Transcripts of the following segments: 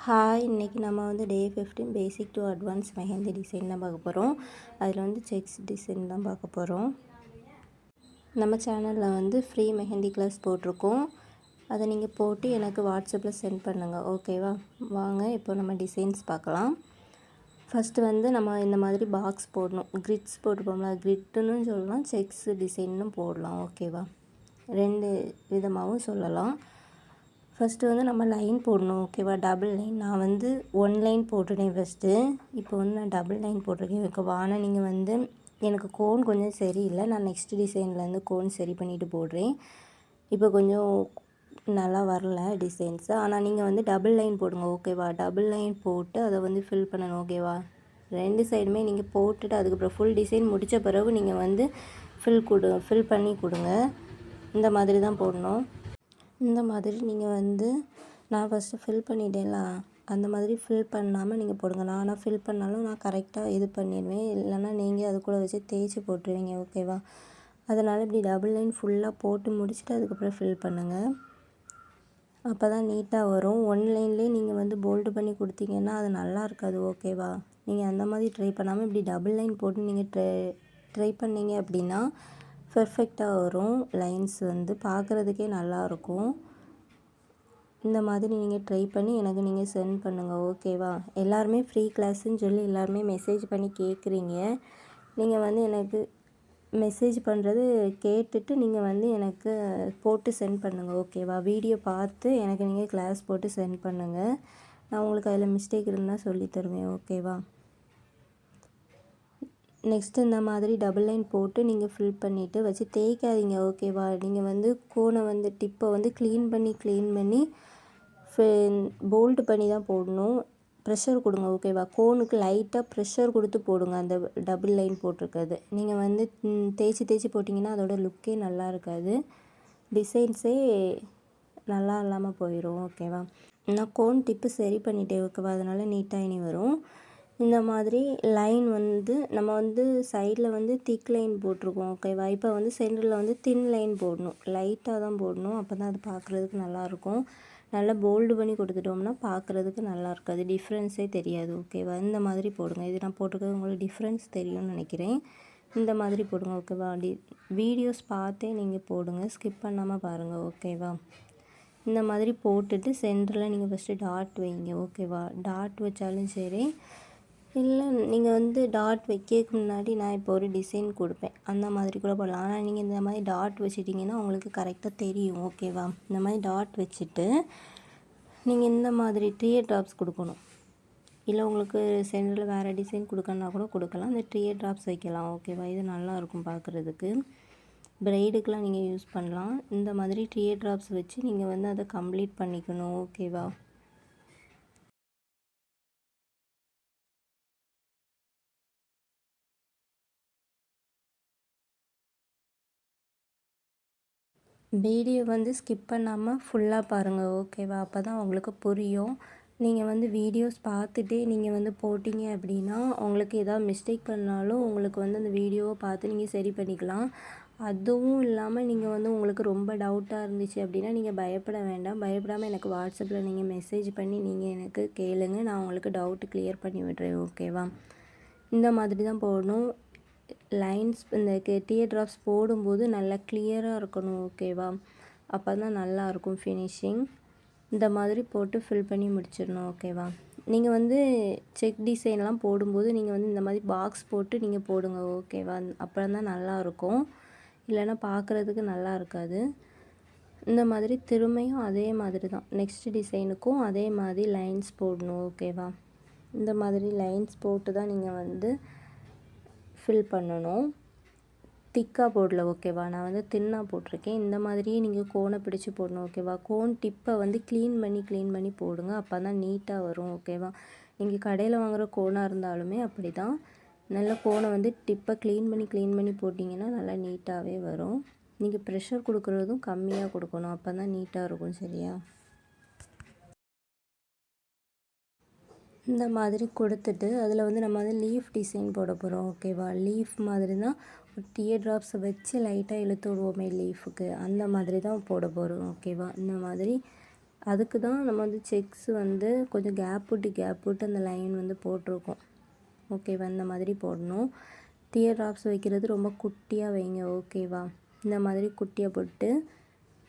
Hi, இன்றைக்கி நம்ம வந்து டே 15 basic to advance mehndi design தான் பார்க்க போகிறோம். அதில் வந்து செக்ஸ் டிசைன் தான் பார்க்க போகிறோம். நம்ம சேனலில் வந்து ஃப்ரீ மெஹந்தி கிளாஸ் போட்டிருக்கோம். அதை நீங்கள் போட்டு எனக்கு வாட்ஸ்அப்பில் சென்ட் பண்ணுங்கள், ஓகேவா? வாங்க இப்போ நம்ம டிசைன்ஸ் பார்க்கலாம். ஃபஸ்ட்டு வந்து நம்ம இந்த மாதிரி பாக்ஸ் போடணும். கிரிட்ஸ் போட்டுப்போம்ல, கிரிட்டுன்னு சொல்லலாம், செக்ஸ் டிசைன்னு போடலாம், ஓகேவா? 2 விதமாகவும் சொல்லலாம். ஃபஸ்ட்டு வந்து நம்ம லைன் போடணும், ஓகேவா? Double line. நான் வந்து 1 லைன் போட்டுட்டேன் ஃபஸ்ட்டு. இப்போ வந்து நான் டபுள் லைன் போட்டிருக்கேன். ஓகேவான நீங்கள் வந்து எனக்கு கோன் கொஞ்சம் சரியில்லை. நான் நெக்ஸ்ட் டிசைன்லேருந்து கோன் சரி பண்ணிவிட்டு போடுறேன். இப்போ கொஞ்சம் நல்லா வரல டிசைன்ஸு. ஆனால் நீங்கள் வந்து டபுள் லைன் போடுங்க, ஓகேவா? டபுள் லைன் போட்டு அதை வந்து ஃபில் பண்ணணும், ஓகேவா? 2 சைடுமே நீங்கள் போட்டுட்டு அதுக்கப்புறம் ஃபுல் டிசைன் முடித்த பிறகு நீங்கள் வந்து ஃபில் பண்ணி கொடுங்க. இந்த மாதிரி தான் போடணும். இந்த மாதிரி நீங்கள் வந்து நான் ஃபஸ்ட்டு ஃபில் பண்ணிட்டேன்ல, அந்த மாதிரி ஃபில் பண்ணாமல் நீங்கள் போடுங்க. நானாக ஃபில் பண்ணாலும் நான் கரெக்டாக இது பண்ணிடுவேன். இல்லைன்னா நீங்கள் அது கூட வச்சு தேய்ச்சி போட்டுருவீங்க, ஓகேவா? அதனால் இப்படி டபுள் லைன் ஃபுல்லாக போட்டு முடிச்சுட்டு அதுக்கப்புறம் ஃபில் பண்ணுங்கள். அப்போ தான் நீட்டாக வரும். 1 லைன்லேயே நீங்கள் வந்து போல்டு பண்ணி கொடுத்தீங்கன்னா அது நல்லா இருக்காது, ஓகேவா? நீங்கள் அந்த மாதிரி ட்ரை பண்ணாமல் இப்படி டபுள் லைன் போட்டு நீங்கள் ட்ரை பண்ணிங்க அப்படின்னா பெர்ஃபெக்டாக வரும். லைன்ஸ் வந்து பார்க்குறதுக்கே நல்லாயிருக்கும். இந்த மாதிரி நீங்கள் ட்ரை பண்ணி எனக்கு நீங்கள் சென்ட் பண்ணுங்கள், ஓகேவா? எல்லாருமே ஃப்ரீ கிளாஸுன்னு சொல்லி எல்லாருமே மெசேஜ் பண்ணி கேட்குறீங்க. நீங்கள் வந்து எனக்கு மெசேஜ் பண்ணுறது கேட்டுட்டு நீங்கள் வந்து எனக்கு போட்டு சென்ட் பண்ணுங்கள், ஓகேவா? வீடியோ பார்த்து எனக்கு நீங்கள் கிளாஸ் போட்டு சென்ட் பண்ணுங்கள். நான் உங்களுக்கு அதில் மிஸ்டேக் இருந்தால் சொல்லி தருவேன், ஓகேவா? நெக்ஸ்ட்டு இந்த மாதிரி டபுள் லைன் போட்டு நீங்கள் ஃபில் பண்ணிவிட்டு வச்சு தேய்க்காதீங்க, ஓகேவா? நீங்கள் வந்து கோனை வந்து டிப்பை வந்து க்ளீன் பண்ணி போல்டு பண்ணி தான் போடணும். ப்ரெஷர் கொடுங்க, ஓகேவா? கோனுக்கு லைட்டாக ப்ரெஷர் கொடுத்து போடுங்க. அந்த டபுள் லைன் போட்டிருக்கிறது நீங்கள் வந்து தேய்ச்சி போட்டிங்கன்னா அதோட லுக்கே நல்லா இருக்காது. டிசைன்ஸே நல்லா இல்லாமல் போயிடும், ஓகேவா? நான் கோன் டிப்பு சரி பண்ணிட்டேன், ஓகேவா? அதனால் நீட்டாக இனி வரும். இந்த மாதிரி லைன் வந்து நம்ம வந்து சைடில் வந்து திக் லைன் போட்டிருக்கோம், ஓகேவா? இப்போ வந்து சென்டரில் வந்து தின் லைன் போடணும். லைட்டாக தான் போடணும். அப்போ தான் அது பார்க்குறதுக்கு நல்லாயிருக்கும். நல்லா போல்டு பண்ணி கொடுத்துட்டோம்னா பார்க்குறதுக்கு நல்லா இருக்காது, டிஃப்ரென்ஸே தெரியாது, ஓகேவா? இந்த மாதிரி போடுங்க. இது நான் போட்டிருக்கிறது உங்களுக்கு டிஃப்ரென்ஸ் தெரியும்னு நினைக்கிறேன். இந்த மாதிரி போடுங்க, ஓகேவா? வீடியோஸ் பார்த்தே நீங்கள் போடுங்க, ஸ்கிப் பண்ணாமல் பாருங்கள், ஓகேவா? இந்த மாதிரி போட்டுட்டு சென்டரில் நீங்கள் ஃபஸ்ட்டு டாட் வைங்க, ஓகேவா? டாட் வச்சாலும் சரி, இல்லை நீங்கள் வந்து டாட் வைக்கிறதுக்கு முன்னாடி நான் இப்போ ஒரு டிசைன் கொடுப்பேன், அந்த மாதிரி கூட போடலாம். ஆனால் நீங்கள் இந்த மாதிரி டாட் வச்சிட்டிங்கன்னா உங்களுக்கு கரெக்டாக தெரியும், ஓகேவா? இந்த மாதிரி டாட் வச்சுட்டு நீங்கள் இந்த மாதிரி டியர் ட்ராப்ஸ் கொடுக்கணும். இல்லை உங்களுக்கு சென்டரில் வேறு டிசைன் கொடுக்கணுன்னா கூட கொடுக்கலாம். இந்த டியர் ட்ராப்ஸ் வைக்கலாம், ஓகேவா? இது நல்லாயிருக்கும் பார்க்குறதுக்கு. ப்ரைடுக்கெலாம் நீங்கள் யூஸ் பண்ணலாம். இந்த மாதிரி டியர் ட்ராப்ஸ் வச்சு நீங்கள் வந்து அதை கம்ப்ளீட் பண்ணிக்கணும், ஓகேவா? வீடியோ வந்து ஸ்கிப் பண்ணாமல் ஃபுல்லாக பாருங்கள், ஓகேவா? அப்போ தான் உங்களுக்கு புரியும். நீங்கள் வந்து வீடியோஸ் பார்த்துட்டே நீங்கள் வந்து போட்டிங்க அப்படின்னா உங்களுக்கு எதாவது மிஸ்டேக் பண்ணாலும் உங்களுக்கு வந்து அந்த வீடியோவை பார்த்து நீங்கள் சரி பண்ணிக்கலாம். அதுவும் இல்லாமல் நீங்கள் வந்து உங்களுக்கு ரொம்ப டவுட்டாக இருந்துச்சு அப்படின்னா நீங்கள் பயப்பட வேண்டாம். பயப்படாமல் எனக்கு வாட்ஸ்அப்பில் நீங்கள் மெசேஜ் பண்ணி நீங்கள் எனக்கு கேளுங்க. நான் உங்களுக்கு டவுட்டு கிளியர் பண்ணி விடுறேன், ஓகேவா? இந்த மாதிரி தான் போடணும். லைன்ஸ் இந்த டியர் ட்ராப்ஸ் போடும்போது நல்லா கிளியராக இருக்கணும், ஓகேவா? அப்போ தான் நல்லாயிருக்கும் ஃபினிஷிங். இந்த மாதிரி போட்டு ஃபில் பண்ணி முடிச்சிடணும், ஓகேவா? நீங்கள் வந்து செக் டிசைன்லாம் போடும்போது நீங்கள் வந்து இந்த மாதிரி பாக்ஸ் போட்டு நீங்கள் போடுங்க, ஓகேவா? அப்புறம் தான் நல்லாயிருக்கும். இல்லைன்னா பார்க்குறதுக்கு நல்லா இருக்காது. இந்த மாதிரி திரும்பியும் அதே மாதிரி தான் நெக்ஸ்ட் டிசைனுக்கும் அதே மாதிரி லைன்ஸ் போடணும், ஓகேவா? இந்த மாதிரி லைன்ஸ் போட்டு தான் நீங்கள் வந்து ஃபில் பண்ணணும். திக்காக போடல, ஓகேவா? நான் வந்து தின்னாக போட்டிருக்கேன். இந்த மாதிரியே நீங்கள் கோனை பிடிச்சி போடணும், ஓகேவா? கோன் டிப்பை வந்து க்ளீன் பண்ணி போடுங்க. அப்போ தான் நீட்டாக வரும், ஓகேவா? நீங்கள் கடையில் வாங்குகிற கோனாக இருந்தாலுமே அப்படி தான். நல்லா கோனை வந்து டிப்பை க்ளீன் பண்ணி போட்டிங்கன்னா நல்லா நீட்டாகவே வரும். நீங்கள் ப்ரெஷர் கொடுக்குறதும் கம்மியாக கொடுக்கணும், அப்போ தான் நீட்டாக இருக்கும், சரியா? இந்த மாதிரி கொடுத்துட்டு அதில் வந்து நம்ம வந்து லீஃப் டிசைன் போட போகிறோம், ஓகேவா? லீஃப் மாதிரி தான் ஒரு டியர் ட்ராப்ஸை வச்சு லைட்டாக இழுத்து விடுவோமே லீஃபுக்கு, அந்த மாதிரி தான் போட போகிறோம், ஓகேவா? இந்த மாதிரி அதுக்கு தான் நம்ம வந்து செக்ஸ் வந்து கொஞ்சம் கேப் விட்டு அந்த லைன் வந்து போட்டிருக்கோம். ஓகேவா? இந்த மாதிரி போடணும். டியர் ட்ராப்ஸ் வைக்கிறது ரொம்ப குட்டியாக வைங்க. ஓகேவா? இந்த மாதிரி குட்டியாக போட்டு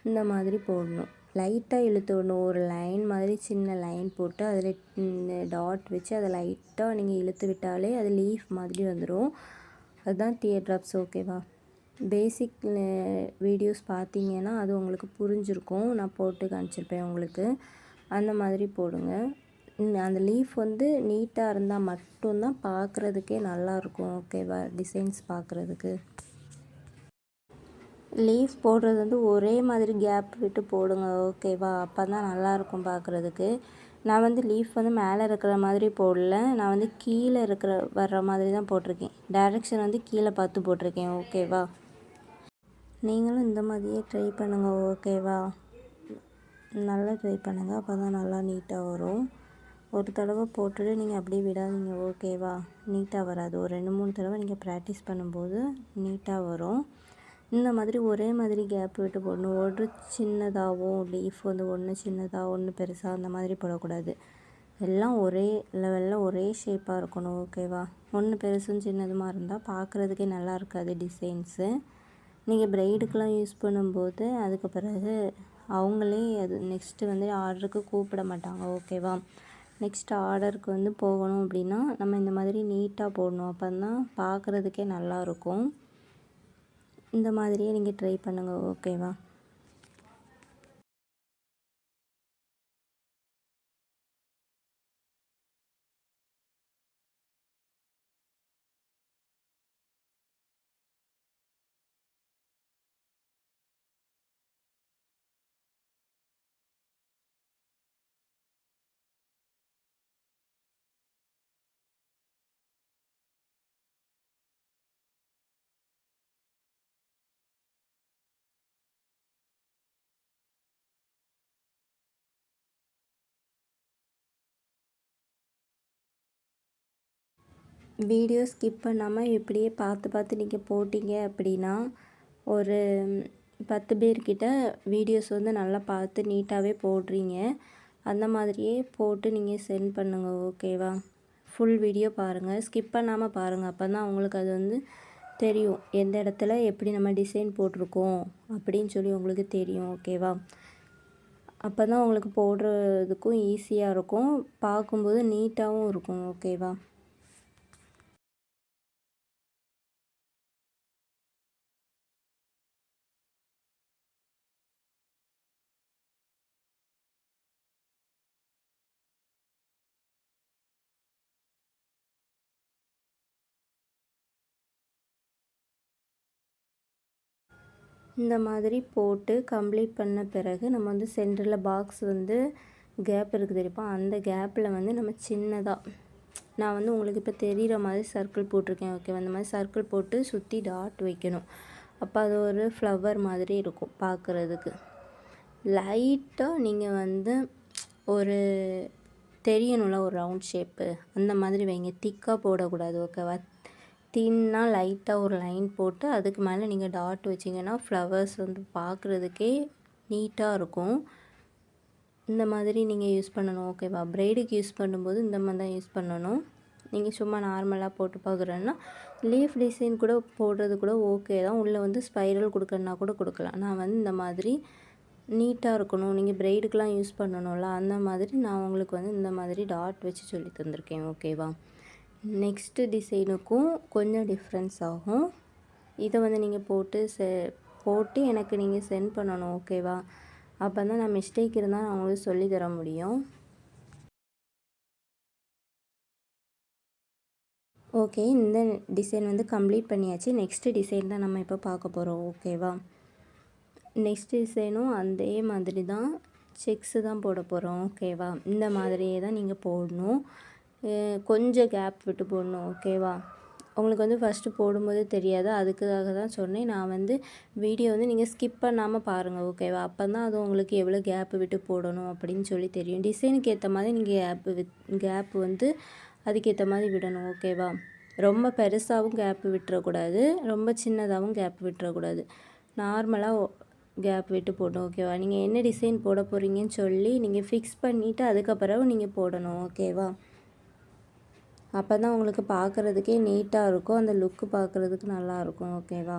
இந்த மாதிரி போடணும். லைட்டாக இழுத்து விடணும். ஒரு லைன் மாதிரி சின்ன லைன் போட்டு அதில் டாட் வச்சு அதை லைட்டாக நீங்கள் இழுத்து விட்டாலே அது லீஃப் மாதிரி வந்துடும். அதுதான் டியர் ட்ராப்ஸ். ஓகேவா? பேசிக் வீடியோஸ் பார்த்தீங்கன்னா அது உங்களுக்கு புரிஞ்சிருக்கும். நான் போட்டு காமிச்சிருப்பேன் உங்களுக்கு. அந்த மாதிரி போடுங்க. அந்த லீஃப் வந்து நீட்டாக இருந்தால் மட்டும்தான் பார்க்குறதுக்கே நல்லாயிருக்கும். ஓகேவா? டிசைன்ஸ் பார்க்குறதுக்கு லீஃப் போடுறது வந்து ஒரே மாதிரி கேப் விட்டு போடுங்க. ஓகேவா? அப்போ தான் நல்லாயிருக்கும் பார்க்குறதுக்கு. நான் வந்து லீஃப் வந்து மேலே இருக்கிற மாதிரி போடல. நான் வந்து கீழே வர்ற மாதிரி தான் போட்டிருக்கேன். டைரெக்ஷன் வந்து கீழே பார்த்து போட்டிருக்கேன். ஓகேவா? நீங்களும் இந்த மாதிரியே ட்ரை பண்ணுங்கள். ஓகேவா? நல்லா ட்ரை பண்ணுங்கள். அப்போ தான் நல்லா நீட்டாக வரும். ஒரு தடவை போட்டுட்டு நீங்கள் அப்படியே விடாதீங்க. ஓகேவா? நீட்டாக வராது. ஒரு 2-3 தடவை நீங்கள் ப்ராக்டிஸ் பண்ணும்போது நீட்டாக வரும். இந்த மாதிரி ஒரே மாதிரி கேப் விட்டு போடணும். ஒரு சின்னதாகவும் லீஃப் வந்து ஒன்று சின்னதாக ஒன்று பெருசாக அந்த மாதிரி போடக்கூடாது. எல்லாம் ஒரே லெவலில் ஒரே ஷேப்பாக இருக்கணும். ஓகேவா? ஒன்று பெருசும் சின்னதுமாக இருந்தால் பார்க்குறதுக்கே நல்லா இருக்காது டிசைன்ஸு. நீங்கள் ப்ரைடுக்கெலாம் யூஸ் பண்ணும்போது அதுக்கு பிறகு அவங்களே அது நெக்ஸ்ட்டு வந்து ஆர்டருக்கு கூப்பிட மாட்டாங்க. ஓகேவா? நெக்ஸ்ட் ஆர்டருக்கு வந்து போகணும் அப்படின்னா நம்ம இந்த மாதிரி நீட்டாக போடணும். அப்போ தான் பார்க்குறதுக்கே நல்லாயிருக்கும். இந்த மாதிரியே நீங்கள் ட்ரை பண்ணுங்கள். ஓகேவா? வீடியோ ஸ்கிப் பண்ணாமல் இப்படியே பார்த்து நீங்கள் போட்டிங்க அப்படின்னா ஒரு 10 பேர்கிட்ட வீடியோஸ் வந்து நல்லா பார்த்து நீட்டாகவே போடுறீங்க. அந்த மாதிரியே போட்டு நீங்கள் சென்ட் பண்ணுங்கள். ஓகேவா? ஃபுல் வீடியோ பாருங்கள். ஸ்கிப் பண்ணாமல் பாருங்கள். அப்போ தான் உங்களுக்கு அது வந்து தெரியும். எந்த இடத்துல எப்படி நம்ம டிசைன் போட்டிருக்கோம் அப்படின்னு சொல்லி உங்களுக்கு தெரியும். ஓகேவா? அப்போ தான் உங்களுக்கு போடுறதுக்கும் ஈஸியாக இருக்கும். பார்க்கும்போது நீட்டாகவும் இருக்கும். ஓகேவா? இந்த மாதிரி போட்டு கம்ப்ளீட் பண்ண பிறகு நம்ம வந்து சென்டரில் பாக்ஸ் வந்து கேப் இருக்குது தெரியுமா? அந்த கேப்பில் வந்து நம்ம சின்னதாக நான் வந்து உங்களுக்கு இப்போ தெரிகிற மாதிரி சர்க்கிள் போட்டிருக்கேன். ஓகேவா? அந்த மாதிரி சர்க்கிள் போட்டு சுற்றி டாட் வைக்கணும். அப்போ அது ஒரு ஃப்ளவர் மாதிரி இருக்கும் பார்க்குறதுக்கு. லைட்டாக நீங்கள் வந்து ஒரு தெரியணும்ல ஒரு ரவுண்ட் ஷேப்பு அந்த மாதிரி வைங்க. திக்காக போடக்கூடாது. ஓகேவா? தின்னாக லைட்டாக ஒரு லைன் போட்டு அதுக்கு மேலே நீங்கள் டாட் வச்சிங்கன்னா ஃப்ளவர்ஸ் வந்து பார்க்குறதுக்கே நீட்டாக இருக்கும். இந்த மாதிரி நீங்கள் யூஸ் பண்ணணும். ஓகேவா? ப்ரைடுக்கு யூஸ் பண்ணும்போது இந்த மாதிரி தான் யூஸ் பண்ணணும். நீங்கள் சும்மா நார்மலாக போட்டு பார்க்குறேன்னா லீஃப் டிசைன் கூட போடுறது கூட ஓகே தான். உள்ளே வந்து ஸ்பைரல் கொடுக்கணுன்னா கூட கொடுக்கலாம். நான் வந்து இந்த மாதிரி நீட்டாக இருக்கணும். நீங்கள் ப்ரைடுக்கெலாம் யூஸ் பண்ணணும்ல அந்த மாதிரி நான் உங்களுக்கு வந்து இந்த மாதிரி டாட் வச்சு சொல்லி தந்திருக்கேன். ஓகேவா? நெக்ஸ்ட்டு டிசைனுக்கும் கொஞ்சம் டிஃப்ரென்ஸ் ஆகும். இதை வந்து நீங்கள் போட்டு எனக்கு நீங்கள் சென்ட் பண்ணணும். ஓகேவா? அப்போ தான் நான் மிஸ்டேக் இருந்தால் நான் உங்களுக்கு சொல்லி தர முடியும். ஓகே, இந்த டிசைன் வந்து கம்ப்ளீட் பண்ணியாச்சு. நெக்ஸ்ட்டு டிசைன் தான் நம்ம இப்போ பார்க்க போகிறோம். ஓகேவா? நெக்ஸ்ட் டிசைனும் அதே மாதிரி தான் செக்ஸு தான் போட போகிறோம். ஓகேவா? இந்த மாதிரியே தான் நீங்கள் போடணும். கொஞ்சம் கேப் விட்டு போடணும். ஓகேவா? உங்களுக்கு வந்து ஃபஸ்ட்டு போடும்போது தெரியாது. அதுக்காக தான் சொன்னேன். நான் வந்து வீடியோ வந்து நீங்கள் ஸ்கிப் பண்ணாமல் பாருங்கள். ஓகேவா? அப்போ தான் அது உங்களுக்கு எவ்வளோ கேப்பு விட்டு போடணும் அப்படின்னு சொல்லி தெரியும். டிசைனுக்கு ஏற்ற மாதிரி நீங்கள் கேப்பு வந்து அதுக்கேற்ற மாதிரி விடணும். ஓகேவா? ரொம்ப பெருசாகவும் கேப்பு விட்டுறக்கூடாது. ரொம்ப சின்னதாகவும் கேப்பு விட்டுறக்கூடாது. நார்மலாக கேப் விட்டு போடணும் ஓகேவா. நீங்கள் என்ன டிசைன் போட போகிறீங்கன்னு சொல்லி நீங்கள் ஃபிக்ஸ் பண்ணிவிட்டு அதுக்கப்புறம் நீங்கள் போடணும் ஓகேவா. அப்போ தான் உங்களுக்கு பார்க்குறதுக்கே நீட்டாக இருக்கும், அந்த லுக்கு பார்க்குறதுக்கு நல்லாயிருக்கும் ஓகேவா.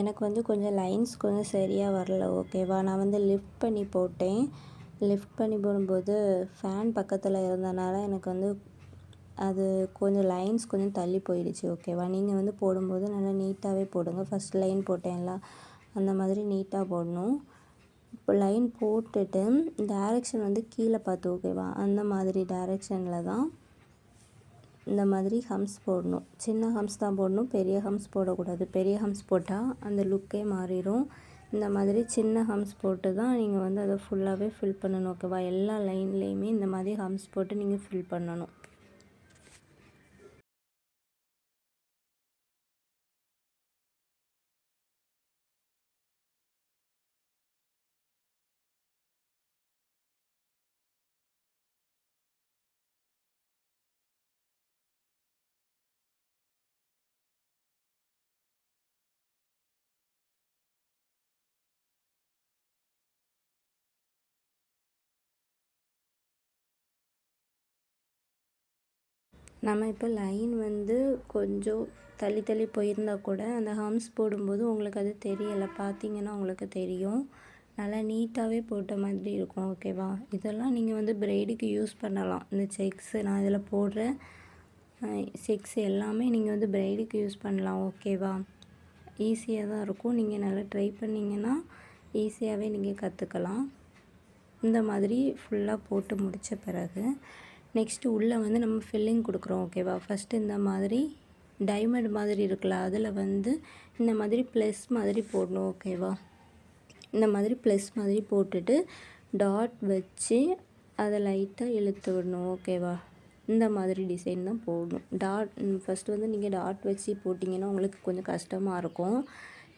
எனக்கு வந்து கொஞ்சம் லைன்ஸ் கொஞ்சம் சரியாக வரல ஓகேவா. நான் வந்து லிஃப்ட் பண்ணி போட்டேன். லிஃப்ட் பண்ணி போடும்போது ஃபேன் பக்கத்தில் இருந்தனால எனக்கு வந்து அது கொஞ்சம் லைன்ஸ் கொஞ்சம் தள்ளி போயிடுச்சு ஓகேவா. நீங்கள் வந்து போடும்போது நல்லா நீட்டாகவே போடுங்க. ஃபஸ்ட் லைன் போட்டேன்ல அந்த மாதிரி நீட்டாக போடணும். இப்போ லைன் போட்டுட்டு டைரெக்ஷன் வந்து கீழே பார்த்து ஓகேவா, அந்த மாதிரி டைரெக்ஷனில் தான் இந்த மாதிரி ஹம்ஸ் போடணும். சின்ன ஹம்ஸ் தான் போடணும், பெரிய ஹம்ஸ் போடக்கூடாது. பெரிய ஹம்ஸ் போட்டால் அந்த லுக்கே மாறிடும். இந்த மாதிரி சின்ன ஹம்ஸ் போட்டு தான் நீங்கள் வந்து அதை ஃபுல்லாகவே ஃபில் பண்ணணும் ஓகேவா. எல்லா லைன்லேயுமே இந்த மாதிரி ஹம்ஸ் போட்டு நீங்கள் ஃபில் பண்ணணும். நம்ம இப்போ லைன் வந்து கொஞ்சம் தள்ளி தள்ளி போயிருந்தால் கூட அந்த ஹம்ஸ் போடும்போது உங்களுக்கு அது தெரியலை, பார்த்தீங்கன்னா உங்களுக்கு தெரியும். நல்லா நீட்டாகவே போட்ட மாதிரி இருக்கும் ஓகேவா. இதெல்லாம் நீங்கள் வந்து ப்ரைடுக்கு யூஸ் பண்ணலாம். இந்த செக்ஸு நான் இதில் போடுற செக்ஸ் எல்லாமே நீங்கள் வந்து ப்ரைடுக்கு யூஸ் பண்ணலாம் ஓகேவா. ஈஸியாக தான் இருக்கும். நீங்கள் நல்லா ட்ரை பண்ணிங்கன்னா ஈஸியாகவே நீங்கள் கற்றுக்கலாம். இந்த மாதிரி ஃபுல்லாக போட்டு முடித்த பிறகு நெக்ஸ்ட்டு உள்ளே வந்து நம்ம ஃபில்லிங் கொடுக்குறோம் ஓகேவா. ஃபஸ்ட்டு இந்த மாதிரி டைமண்ட் மாதிரி இருக்குல்ல, அதில் வந்து இந்த மாதிரி ப்ளஸ் மாதிரி போடணும் ஓகேவா. இந்த மாதிரி ப்ளஸ் மாதிரி போட்டுட்டு டாட் வச்சு அதை லைட்டாக இழுத்து விடணும் ஓகேவா. இந்த மாதிரி டிசைன் தான் போடணும். டாட் ஃபஸ்ட்டு வந்து நீங்கள் டாட் வச்சு போட்டிங்கன்னா உங்களுக்கு கொஞ்சம் கஷ்டமாக இருக்கும்.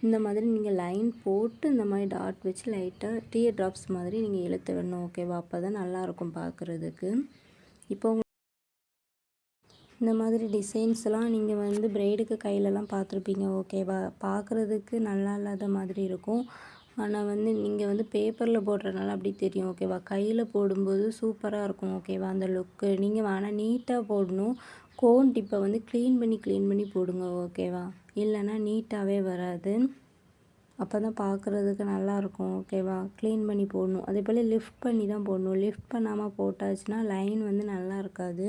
இந்த மாதிரி நீங்கள் லைன் போட்டு இந்த மாதிரி டாட் வச்சு லைட்டாக டியர் ட்ராப்ஸ் மாதிரி நீங்கள் இழுத்து விடணும் ஓகேவா. அப்போ தான் நல்லாயிருக்கும் பார்க்குறதுக்கு. இப்போ இந்த மாதிரி டிசைன்ஸ்லாம் நீங்கள் வந்து ப்ரைடுக்கு கையிலலாம் பார்த்துருப்பீங்க ஓகேவா. பார்க்குறதுக்கு நல்லா இல்லாத மாதிரி இருக்கும், ஆனால் வந்து நீங்கள் வந்து பேப்பரில் போடுறதுனால அப்படி தெரியும் ஓகேவா. கையில் போடும்போது சூப்பராக இருக்கும் ஓகேவா அந்த லுக்கு. நீங்கள் ஆனால் நீட்டாக போடணும். கோன் டிப்பை வந்து க்ளீன் பண்ணி போடுங்க ஓகேவா, இல்லைன்னா நீட்டாகவே வராது. அப்போ தான் பார்க்குறதுக்கு நல்லாயிருக்கும் ஓகேவா. க்ளீன் பண்ணி போடணும். அதே போல் லிஃப்ட் பண்ணி தான் போடணும். லிஃப்ட் பண்ணாமல் போட்டாச்சுன்னா லைன் வந்து நல்லா இருக்காது,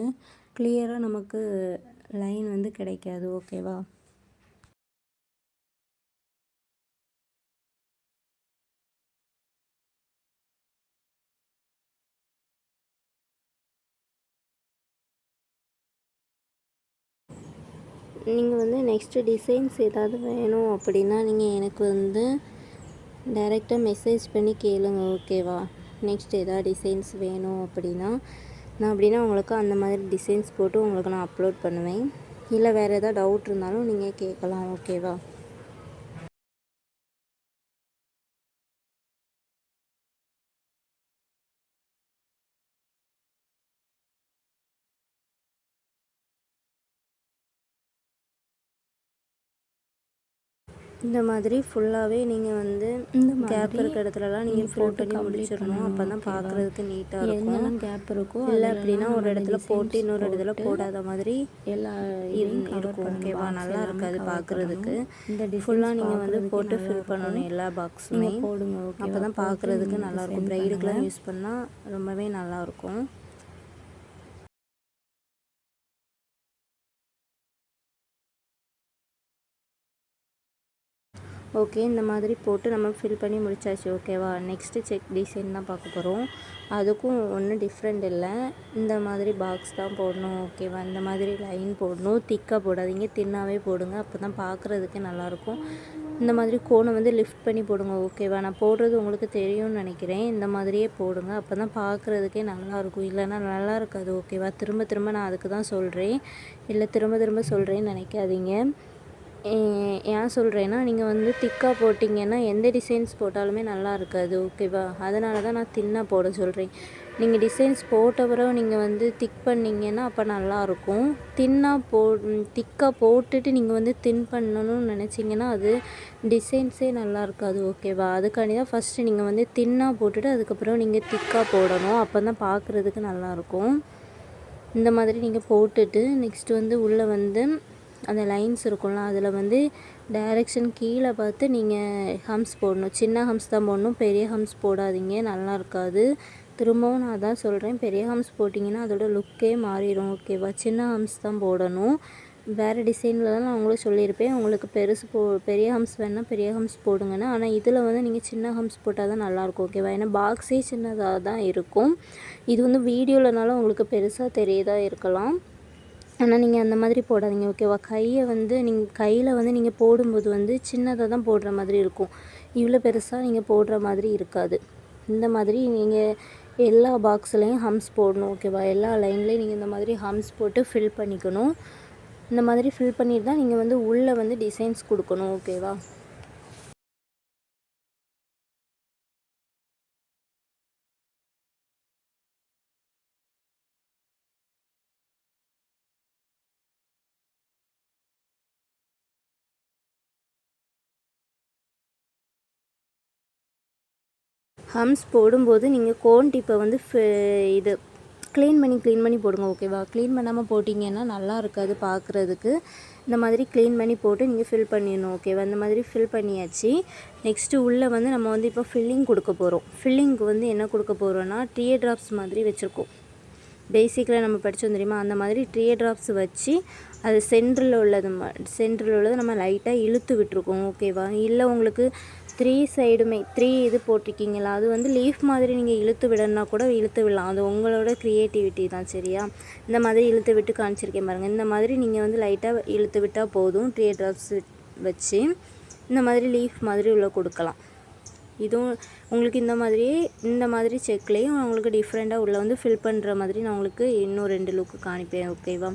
கிளியராக நமக்கு லைன் வந்து கிடைக்காது ஓகேவா. நீங்கள் வந்து நெக்ஸ்ட்டு டிசைன்ஸ் ஏதாவது வேணும் அப்படின்னா நீங்கள் எனக்கு வந்து டைரெக்டாக மெசேஜ் பண்ணி கேளுங்க ஓகேவா. நெக்ஸ்ட் ஏதாவது டிசைன்ஸ் வேணும் அப்படின்னா உங்களுக்கு அந்த மாதிரி டிசைன்ஸ் போட்டு உங்களுக்கு நான் அப்லோட் பண்ணுவேன். இல்லை வேறு ஏதாவது டவுட் இருந்தாலும் நீங்கள் கேட்கலாம் ஓகேவா. இந்த மாதிரி ஃபுல்லாகவே நீங்கள் வந்து இந்த கேப் இருக்க இடத்துலலாம் நீங்கள் ஃபில் பண்ணி முடிச்சிடணும். அப்போ தான் பார்க்குறதுக்கு நீட்டாக இருக்கும். கேப் இருக்கும் இல்லை அப்படின்னா ஒரு இடத்துல போட்டு இன்னொரு இடத்துல போடாத மாதிரி எல்லா இருக்கும் ஓகேவா. நல்லா இருக்காது பார்க்குறதுக்கு. இந்த ஃபுல்லாக நீங்கள் வந்து போட்டு ஃபில் பண்ணணும் எல்லா பாக்ஸுமே போடுங்க ஓகே. அப்போ தான் பார்க்குறதுக்கு நல்லாயிருக்கும். ப்ரைடுக்கெலாம் யூஸ் பண்ணால் ரொம்பவே நல்லாயிருக்கும். ஓகே, இந்த மாதிரி போட்டு நம்ம ஃபில் பண்ணி முடிச்சாச்சு ஓகேவா. நெக்ஸ்ட்டு செக் டிசைன் தான் பார்க்க போகிறோம். அதுக்கும் ஒன்றும் டிஃப்ரெண்ட் இல்லை, இந்த மாதிரி பாக்ஸ் தான் போடணும் ஓகேவா. இந்த மாதிரி லைன் போடணும், திக்காக போடாதீங்க, தின்னாவே போடுங்க, அப்போ தான் பார்க்குறதுக்கே நல்லாயிருக்கும். இந்த மாதிரி கோனை வந்து லிஃப்ட் பண்ணி போடுங்க ஓகேவா. நான் போடுறது உங்களுக்கு தெரியும்னு நினைக்கிறேன். இந்த மாதிரியே போடுங்க, அப்போ தான் பார்க்குறதுக்கே நல்லாயிருக்கும், இல்லைன்னா நல்லா இருக்காது ஓகேவா. திரும்ப திரும்ப நான் அதுக்கு தான் சொல்கிறேன், இல்லை திரும்ப திரும்ப சொல்கிறேன்னு நினைக்காதீங்க. ஏன் சொல்கிறேன்னா, நீங்கள் வந்து திக்காக போட்டிங்கன்னா எந்த டிசைன்ஸ் போட்டாலுமே நல்லா இருக்காது. ஓகேவா? அதனால தான் நான் தின்னாக போட சொல்கிறேன். நீங்கள் டிசைன்ஸ் போட்ட பிறகு நீங்கள் வந்து திக் பண்ணிங்கன்னா அப்போ நல்லாயிருக்கும். திக்காக போட்டுட்டு நீங்கள் வந்து தின் பண்ணணும்னு நினச்சிங்கன்னா அது டிசைன்ஸே நல்லா இருக்காது. ஓகேவா? அதுக்காண்டி தான் ஃபஸ்ட்டு நீங்கள் வந்து தின்னாக போட்டுட்டு அதுக்கப்புறம் நீங்கள் திக்காக போடணும். அப்போ தான் பார்க்குறதுக்கு நல்லாயிருக்கும். இந்த மாதிரி நீங்கள் போட்டுட்டு நெக்ஸ்ட்டு வந்து உள்ளே வந்து அந்த லைன்ஸ் இருக்கும்ல, அதில் வந்து டைரெக்ஷன் கீழே பார்த்து நீங்கள் ஹம்ஸ் போடணும். சின்ன ஹம்ஸ் தான் போடணும், பெரிய ஹம்ஸ் போடாதீங்க, நல்லா இருக்காது. திரும்பவும் நான் அதான் சொல்கிறேன், பெரிய ஹம்ஸ் போட்டிங்கன்னா அதோட லுக்கே மாறிடும். ஓகேவா? சின்ன ஹம்ஸ் தான் போடணும். வேறு டிசைனில் தான் நான் உங்களுக்கு சொல்லியிருப்பேன், உங்களுக்கு பெரிய ஹம்ஸ் வேணால் பெரிய ஹம்ஸ் போடுங்கன்னு. ஆனால் இதில் வந்து நீங்கள் சின்ன ஹம்ஸ் போட்டால் தான் நல்லாயிருக்கும். ஓகேவா? ஏன்னா பாக்ஸே சின்னதாக தான் இருக்கும். இது வந்து வீடியோலனாலும் உங்களுக்கு பெருசாக தெரியுதா இருக்கலாம். ஆனால் நீங்கள் அந்த மாதிரி போடாதீங்க. ஓகேவா? கையில் வந்து நீங்கள் போடும்போது வந்து சின்னதாக தான் போடுற மாதிரி இருக்கும். இவ்வளோ பெருசாக நீங்கள் போடுற மாதிரி இருக்காது. இந்த மாதிரி நீங்கள் எல்லா பாக்ஸ்லேயும் ஹம்ஸ் போடணும். ஓகேவா? எல்லா லைன்லேயும் நீங்கள் இந்த மாதிரி ஹம்ஸ் போட்டு ஃபில் பண்ணிக்கணும். இந்த மாதிரி ஃபில் பண்ணிட்டு தான் நீங்கள் வந்து உள்ளே வந்து டிசைன்ஸ் கொடுக்கணும். ஓகேவா? ஹம்ஸ் போடும்போது நீங்கள் கோன் டிப்பை வந்து இது க்ளீன் பண்ணி போடுங்க. ஓகேவா? க்ளீன் பண்ணாமல் போட்டிங்கன்னா நல்லா இருக்காது பார்க்குறதுக்கு. இந்த மாதிரி க்ளீன் பண்ணி போட்டு நீங்கள் ஃபில் பண்ணிடணும். ஓகேவா? இந்த மாதிரி ஃபில் பண்ணியாச்சு. நெக்ஸ்ட்டு உள்ளே வந்து நம்ம வந்து இப்போ ஃபில்லிங் கொடுக்க போகிறோம். ஃபில்லிங்க்கு வந்து என்ன கொடுக்க போகிறோன்னா டியர் ட்ராப்ஸ் மாதிரி வச்சுருக்கோம். பேசிக்கில் நம்ம படித்தோம் தெரியுமா? அந்த மாதிரி டியர் ட்ராப்ஸ் வச்சு அது சென்டரில் உள்ளது நம்ம லைட்டாக இழுத்து விட்டுருக்கோம். ஓகேவா? இல்லை உங்களுக்கு 3 சைடுமே 3 இது போட்டிருக்கீங்களா, அது வந்து லீஃப் மாதிரி நீங்கள் இழுத்து விடணுன்னா கூட இழுத்து விடலாம். அது உங்களோட க்ரியேட்டிவிட்டி தான். சரியா? இந்த மாதிரி இழுத்து விட்டு காமிச்சிருக்கேன் பாருங்கள். இந்த மாதிரி நீங்கள் வந்து லைட்டாக இழுத்து விட்டால் போதும். டியர் ட்ராப்ஸ் வச்சு இந்த மாதிரி லீஃப் மாதிரி உள்ள கொடுக்கலாம். இதுவும் உங்களுக்கு இந்த மாதிரி செக்லேயும் உங்களுக்கு டிஃப்ரெண்ட்டாக உள்ள வந்து ஃபில் பண்ணுற மாதிரி நான் உங்களுக்கு இன்னும் 2 லுக்கு காணிப்பேன். ஓகேவா?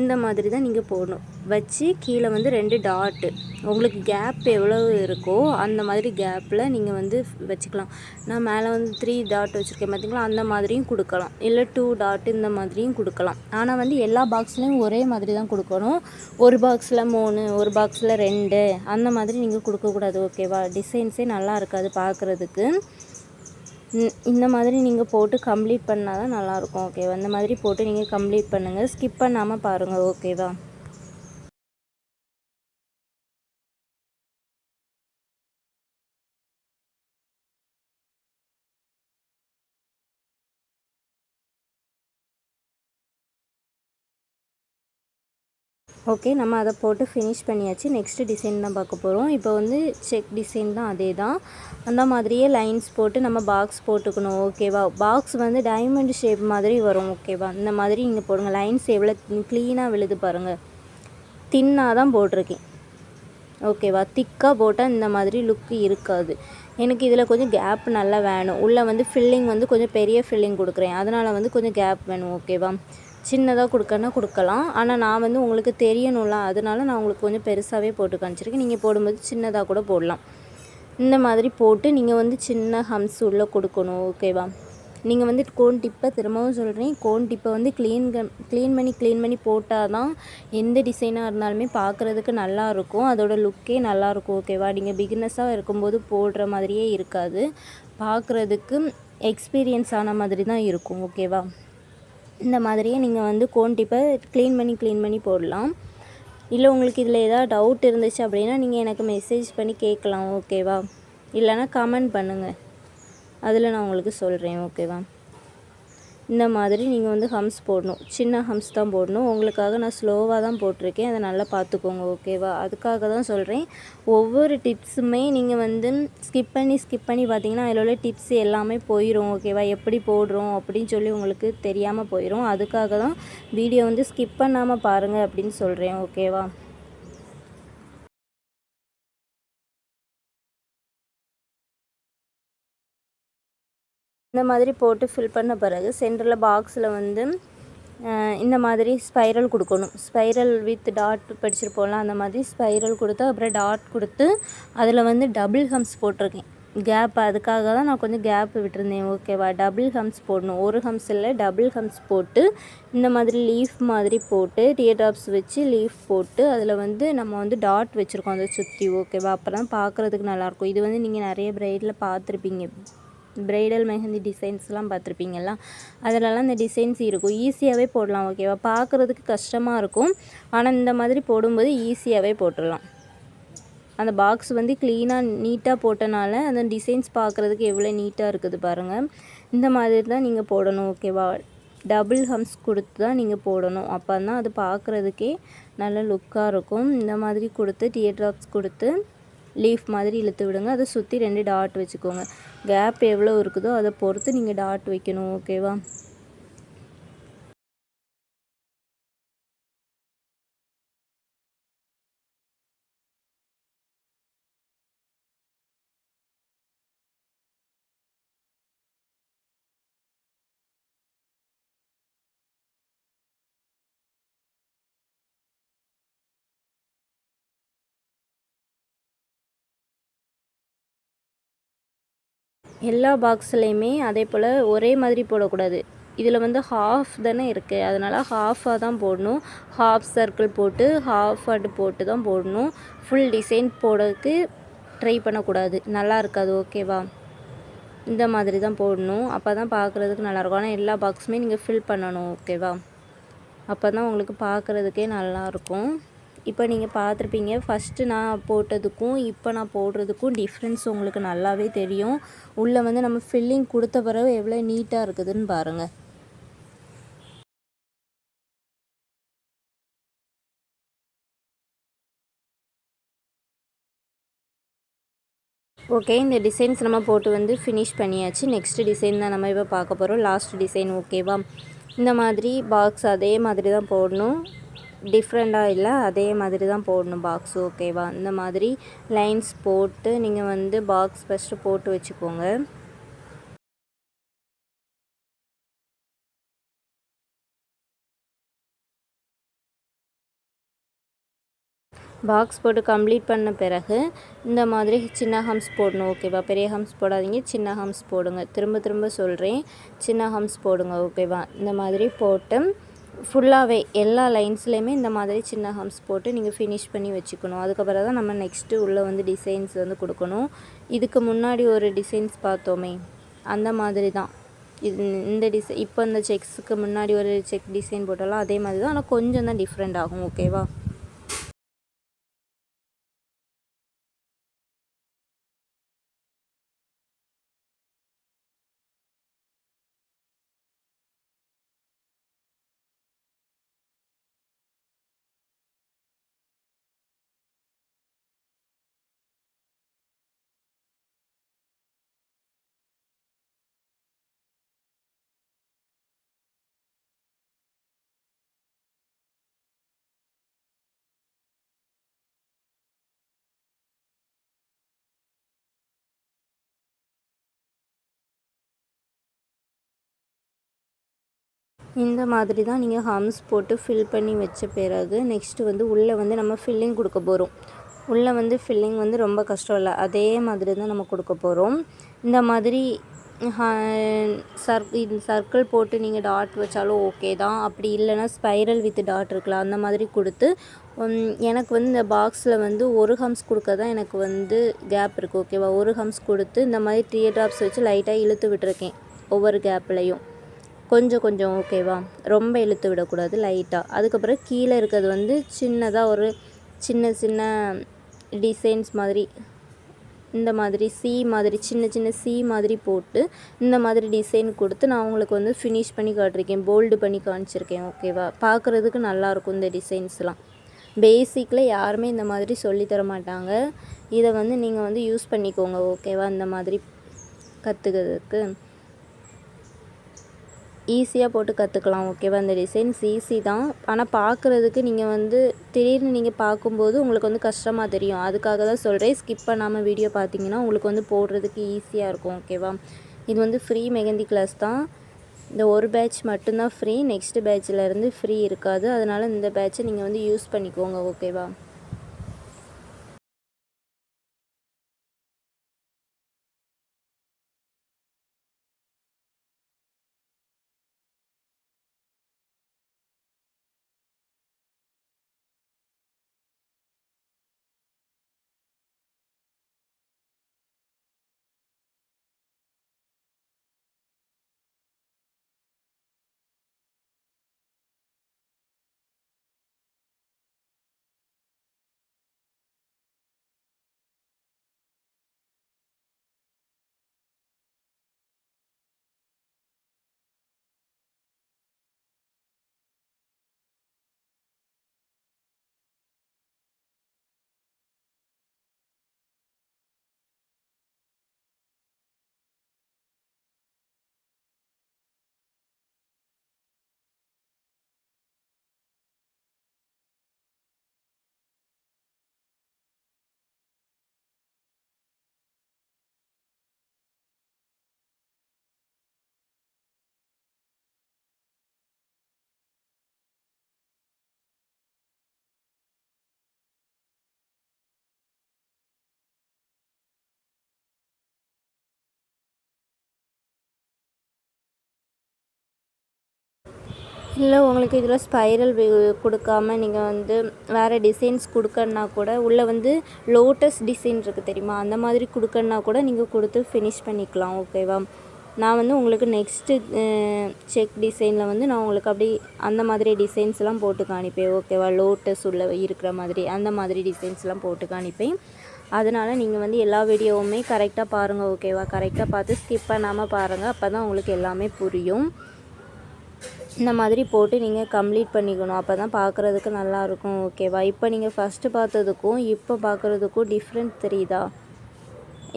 இந்த மாதிரி தான் நீங்கள் போடணும். வச்சு கீழே வந்து 2 டாட்டு உங்களுக்கு கேப் எவ்வளோ இருக்கோ அந்த மாதிரி கேப்பில் நீங்கள் வந்து வச்சுக்கலாம். நான் மேலே வந்து 3 டாட் வச்சுருக்கேன் பார்த்திங்களா, அந்த மாதிரியும் கொடுக்கலாம். இல்லை 2 டாட் இந்த மாதிரியும் கொடுக்கலாம். ஆனால் வந்து எல்லா பாக்ஸ்லேயும் ஒரே மாதிரி தான் கொடுக்கணும். ஒரு பாக்ஸில் 3, ஒரு பாக்ஸில் 2 அந்த மாதிரி நீங்கள் கொடுக்கக்கூடாது. ஓகேவா? டிசைன்ஸே நல்லா இருக்காது பார்க்குறதுக்கு. இந்த மாதிரி நீங்கள் போட்டு கம்ப்ளீட் பண்ணால் தான் நல்லாயிருக்கும். ஓகேவா? இந்த மாதிரி போட்டு நீங்கள் கம்ப்ளீட் பண்ணுங்கள். ஸ்கிப் பண்ணாமல் பாருங்கள். ஓகேவா? ஓகே, நம்ம அதை போட்டு ஃபினிஷ் பண்ணியாச்சு. நெக்ஸ்ட்டு டிசைன் தான் பார்க்க போகிறோம். இப்போ வந்து செக் டிசைன் தான், அதே தான். அந்த மாதிரியே லைன்ஸ் போட்டு நம்ம பாக்ஸ் போட்டுக்கணும். ஓகேவா? பாக்ஸ் வந்து டைமண்ட் ஷேப் மாதிரி வரும். ஓகேவா? இந்த மாதிரி நீங்கள் போடுங்க. லைன்ஸ் எவ்வளோ க்ளீனாக விழுது பாருங்கள். தின்னாக தான் போட்டிருக்கேன். ஓகேவா? திக்காக போட்டால் இந்த மாதிரி லுக்கு இருக்காது. எனக்கு இதில் கொஞ்சம் கேப் நல்லா வேணும். உள்ளே வந்து ஃபில்லிங் வந்து கொஞ்சம் பெரிய ஃபில்லிங் கொடுக்குறேன். அதனால் வந்து கொஞ்சம் கேப் வேணும். ஓகேவா? சின்னதாக கொடுக்கலாம். ஆனால் நான் வந்து உங்களுக்கு தெரியணும்ல, அதனால நான் உங்களுக்கு கொஞ்சம் பெருசாகவே போட்டு காமிச்சிருக்கேன். நீங்கள் போடும்போது சின்னதாக கூட போடலாம். இந்த மாதிரி போட்டு நீங்கள் வந்து சின்ன ஹம்ஸ் உள்ளே கொடுக்கணும். ஓகேவா? நீங்கள் வந்து கோன் டிப்பை திரும்பவும் சொல்கிறேன், கோன் டிப்பை வந்து க்ளீன் பண்ணி போட்டால் தான் எந்த டிசைனாக இருந்தாலுமே பார்க்குறதுக்கு நல்லாயிருக்கும். அதோட லுக்கே நல்லாயிருக்கும். ஓகேவா? நீங்கள் பிகினஸாக இருக்கும்போது போடுற மாதிரியே இருக்காது. பார்க்குறதுக்கு எக்ஸ்பீரியன்ஸ் ஆன மாதிரி தான் இருக்கும். ஓகேவா? இந்த மாதிரியே நீங்கள் வந்து கோன் டிப்பை க்ளீன் பண்ணி போடலாம். இல்லை உங்களுக்கு இதில் ஏதாவது டவுட் இருந்துச்சு அப்படின்னா நீங்கள் எனக்கு மெசேஜ் பண்ணி கேட்கலாம். ஓகேவா? இல்லைனா கமெண்ட் பண்ணுங்கள், அதில் நான் உங்களுக்கு சொல்கிறேன். ஓகேவா? இந்த மாதிரி நீங்கள் வந்து ஹம்ஸ் போடணும். சின்ன ஹம்ஸ் தான் போடணும். உங்களுக்காக நான் ஸ்லோவாக தான் போட்டிருக்கேன், அதை நல்லா பார்த்துக்கோங்க. ஓகேவா? அதுக்காக தான் சொல்கிறேன். ஒவ்வொரு டிப்ஸுமே நீங்கள் வந்து ஸ்கிப் பண்ணி பார்த்தீங்கன்னா அதில் உள்ள டிப்ஸ் எல்லாமே போயிடும். ஓகேவா? எப்படி போடுறோம் அப்படின்னு சொல்லி உங்களுக்கு தெரியாமல் போயிடும். அதுக்காக தான் வீடியோ வந்து ஸ்கிப் பண்ணாமல் பாருங்கள் அப்படின்னு சொல்கிறேன். ஓகேவா? இந்த மாதிரி போட்டு ஃபில் பண்ண பிறகு சென்டரில் பாக்ஸில் வந்து இந்த மாதிரி ஸ்பைரல் கொடுக்கணும். ஸ்பைரல் வித் டாட் படிச்சிருப்போம்ல, அந்த மாதிரி ஸ்பைரல் கொடுத்து அப்புறம் டாட் கொடுத்து அதில் வந்து டபுள் ஹம்ஸ் போட்டிருக்கேன். கேப் அதுக்காக தான் நான் கொஞ்சம் கேப் விட்டுருந்தேன். ஓகேவா? டபுள் ஹம்ஸ் போடணும். ஒரு ஹம்ஸ் இல்லை, டபுள் ஹம்ஸ் போட்டு இந்த மாதிரி லீஃப் மாதிரி போட்டு டியர் ட்ராப்ஸ் வச்சு லீஃப் போட்டு அதில் வந்து நம்ம வந்து டாட் வச்சுருக்கோம் அதை சுற்றி. ஓகேவா? அப்போ தான் பார்க்குறதுக்கு நல்லாயிருக்கும். இது வந்து நீங்கள் நிறைய ப்ரைடில் பார்த்துருப்பீங்க. ப்ரைடல் மெஹந்தி டிசைன்ஸ்லாம் பார்த்துருப்பீங்களா? அதிலலாம் இந்த டிசைன்ஸ் இருக்கும். ஈஸியாகவே போடலாம். ஓகேவா? பார்க்குறதுக்கு கஷ்டமாக இருக்கும், ஆனால் இந்த மாதிரி போடும்போது ஈஸியாகவே போட்டுடலாம். அந்த பாக்ஸ் வந்து க்ளீனாக நீட்டாக போட்டனால அந்த டிசைன்ஸ் பார்க்குறதுக்கு எவ்வளோ நீட்டாக இருக்குது பாருங்கள். இந்த மாதிரி தான் நீங்கள் போடணும். ஓகேவா? டபுள் ஹம்ஸ் கொடுத்து தான் நீங்கள் போடணும். அப்போ தான் அது பார்க்குறதுக்கே நல்ல லுக்காக இருக்கும். இந்த மாதிரி கொடுத்து டியர் ட்ராப்ஸ் கொடுத்து லீஃப் மாதிரி இழுத்து விடுங்க. அதை சுற்றி 2 டாட் வச்சுக்கோங்க. கேப் எவ்வளோ இருக்குதோ அதை பொறுத்து நீங்கள் டாட் வைக்கணும். ஓகேவா? எல்லா பாக்ஸ்லேயுமே அதே போல் ஒரே மாதிரி போடக்கூடாது. இதில் வந்து ஹாஃப் தானே இருக்குது, அதனால் ஹாஃபாக தான் போடணும். ஹாஃப் சர்க்கிள் போட்டு ஹாஃப் அட் போட்டு தான் போடணும். ஃபுல் டிசைன் போடுறதுக்கு ட்ரை பண்ணக்கூடாது, நல்லா இருக்காது. ஓகேவா? இந்த மாதிரி தான் போடணும். அப்போ தான் பார்க்குறதுக்கு நல்லாயிருக்கும். ஆனால் எல்லா பாக்ஸுமே நீங்கள் ஃபில் பண்ணணும். ஓகேவா? அப்போ தான் உங்களுக்கு பார்க்குறதுக்கே நல்லாயிருக்கும். இப்போ நீங்கள் பார்த்துருப்பீங்க, ஃபஸ்ட்டு நான் போட்டதுக்கும் இப்போ நான் போடுறதுக்கும் டிஃப்ரென்ஸ் உங்களுக்கு நல்லாவே தெரியும். உள்ளே வந்து நம்ம ஃபில்லிங் கொடுத்த பிறகு எவ்வளோ நீட்டாக இருக்குதுன்னு பாருங்கள். ஓகே, இந்த டிசைன்ஸ் நம்ம போட்டு வந்து ஃபினிஷ் பண்ணியாச்சு. நெக்ஸ்ட் டிசைன் தான் நம்ம இப்போ பார்க்க போகிறோம், லாஸ்ட் டிசைன். ஓகேவா? இந்த மாதிரி பாக்ஸ் அதே மாதிரி தான் போடணும், டிஃப்ரெண்ட்டாக இல்லை, அதே மாதிரி தான் போடணும் பாக்ஸ். ஓகேவா? இந்த மாதிரி லைன்ஸ் போட்டு நீங்கள் வந்து பாக்ஸ் ஃபஸ்ட்டு போட்டு வச்சுக்கோங்க. பாக்ஸ் போட்டு கம்ப்ளீட் பண்ண பிறகு இந்த மாதிரி சின்ன ஹம்ஸ் போடணும். ஓகேவா? பெரிய ஹம்ஸ் போடாதீங்க, சின்ன ஹம்ஸ் போடுங்க. திரும்ப திரும்ப சொல்கிறேன், சின்ன ஹம்ஸ் போடுங்க. ஓகேவா? இந்த மாதிரி போட்டு ஃபுல்லாகவே எல்லா லைன்ஸ்லேயுமே இந்த மாதிரி சின்ன ஹம்ஸ் போட்டு நீங்கள் ஃபினிஷ் பண்ணி வச்சுக்கணும். அதுக்கப்புறம் தான் நம்ம நெக்ஸ்ட்டு உள்ளே வந்து டிசைன்ஸ் வந்து கொடுக்கணும். இதுக்கு முன்னாடி ஒரு டிசைன்ஸ் பார்த்தோமே, அந்த மாதிரி தான் இந்த டிசைன். இப்போ இந்த செக்ஸுக்கு முன்னாடி ஒரு செக் டிசைன் போட்டாலும் அதே மாதிரி தான், ஆனால் கொஞ்சம் தான் டிஃப்ரெண்ட் ஆகும். ஓகேவா? இந்த மாதிரி தான் நீங்கள் ஹம்ஸ் போட்டு ஃபில் பண்ணி வச்ச பிறகு நெக்ஸ்ட்டு வந்து உள்ளே வந்து நம்ம ஃபில்லிங் கொடுக்க போகிறோம். உள்ளே வந்து ஃபில்லிங் வந்து ரொம்ப கஷ்டம் இல்லை, அதே மாதிரி தான் நம்ம கொடுக்க போகிறோம். இந்த மாதிரி சர்க்கிள் போட்டு நீங்கள் டாட் வச்சாலும் ஓகே தான். அப்படி இல்லைனா ஸ்பைரல் வித் டாட் இருக்கலாம், அந்த மாதிரி கொடுத்து எனக்கு வந்து இந்த பாக்ஸில் வந்து ஒரு ஹம்ஸ் கொடுக்க தான் எனக்கு வந்து கேப் இருக்குது. ஓகேவா? ஒரு ஹம்ஸ் கொடுத்து இந்த மாதிரி டியர் ட்ராப்ஸ் வச்சு லைட்டாக இழுத்து விட்டுருக்கேன் ஒவ்வொரு கேப்லையும், கொஞ்சம் கொஞ்சம். ஓகேவா? ரொம்ப இழுத்து விடக்கூடாது, லைட்டாக. அதுக்கப்புறம் கீழே இருக்கிறது வந்து சின்னதாக ஒரு சின்ன சின்ன டிசைன்ஸ் மாதிரி, இந்த மாதிரி சி மாதிரி சின்ன சின்ன சி மாதிரி போட்டு இந்த மாதிரி டிசைன் கொடுத்து நான் உங்களுக்கு வந்து ஃபினிஷ் பண்ணி காட்டிருக்கேன், போல்டு பண்ணி காமிச்சிருக்கேன். ஓகேவா? பார்க்குறதுக்கு நல்லாயிருக்கும் இந்த டிசைன்ஸ்லாம். பேசிக்கில் யாருமே இந்த மாதிரி சொல்லித்தர மாட்டாங்க, இதை வந்து நீங்கள் வந்து யூஸ் பண்ணிக்கோங்க. ஓகேவா? இந்த மாதிரி கற்றுக்கிறதுக்கு ஈஸியாக போட்டு கற்றுக்கலாம். ஓகேவா? இந்த டிசைன்ஸ் ஈஸி தான், ஆனால் பார்க்குறதுக்கு நீங்கள் வந்து திடீர்னு நீங்கள் பார்க்கும்போது உங்களுக்கு வந்து கஷ்டமாக தெரியும். அதுக்காக தான் சொல்கிறேன், ஸ்கிப் பண்ணாமல் வீடியோ பார்த்தீங்கன்னா உங்களுக்கு வந்து போடுறதுக்கு ஈஸியாக இருக்கும். ஓகேவா? இது வந்து ஃப்ரீ மெஹந்தி கிளாஸ் தான். இந்த ஒரு பேட்ச் மட்டும்தான் ஃப்ரீ, நெக்ஸ்ட் பேட்ச்லேருந்து ஃப்ரீ இருக்காது. அதனால் இந்த பேட்சை நீங்கள் வந்து யூஸ் பண்ணிக்கோங்க, ஓகேவா? இல்லை உங்களுக்கு இதில் ஸ்பைரல் கொடுக்காம நீங்கள் வந்து வேறு டிசைன்ஸ் கொடுக்கணுன்னா கூட உள்ளே வந்து லோட்டஸ் டிசைன் இருக்குது தெரியுமா, அந்த மாதிரி கொடுக்கணுன்னா கூட நீங்கள் கொடுத்து ஃபினிஷ் பண்ணிக்கலாம், ஓகேவா? நான் வந்து உங்களுக்கு நெக்ஸ்ட்டு செக் டிசைனில் வந்து நான் உங்களுக்கு அப்படி அந்த மாதிரி டிசைன்ஸ்லாம் போட்டு காணிப்பேன், ஓகேவா? லோட்டஸ் உள்ள இருக்கிற மாதிரி அந்த மாதிரி டிசைன்ஸ்லாம் போட்டு காணிப்பேன். அதனால் நீங்கள் வந்து எல்லா வீடியோவுமே கரெக்டாக பாருங்கள், ஓகேவா? கரெக்டாக பார்த்து ஸ்கிப் பண்ணாமல் பாருங்கள், அப்போ தான் உங்களுக்கு எல்லாமே புரியும். இந்த மாதிரி போட்டு நீங்கள் கம்ப்ளீட் பண்ணிக்கணும், அப்போ தான் பார்க்குறதுக்கு நல்லாயிருக்கும், ஓகேவா? இப்போ நீங்கள் ஃபஸ்ட்டு பார்த்ததுக்கும் இப்போ பார்க்குறதுக்கும் டிஃப்ரெண்ட் தெரியுதா?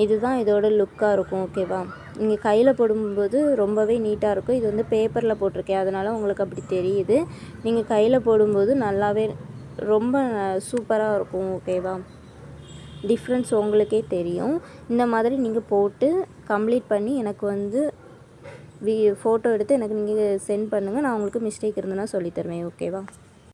இதுதான் இதோட லுக்காக இருக்கும், ஓகேவா? நீங்கள் கையில் போடும்போது ரொம்பவே நீட்டாக இருக்கும். இது வந்து பேப்பரில் போட்டிருக்கேன், அதனால் உங்களுக்கு அப்படி தெரியுது. நீங்கள் கையில் போடும்போது நல்லாவே ரொம்ப சூப்பராக இருக்கும், ஓகேவா? டிஃப்ரென்ஸ் உங்களுக்கே தெரியும். இந்த மாதிரி நீங்கள் போட்டு கம்ப்ளீட் பண்ணி எனக்கு வந்து ஃபோட்டோ எடுத்து எனக்கு நீங்கள் சென்ட் பண்ணுங்கள். நான் உங்களுக்கு மிஸ்டேக் இருந்ததுன்னா சொல்லித்தருவேன், ஓகேவா?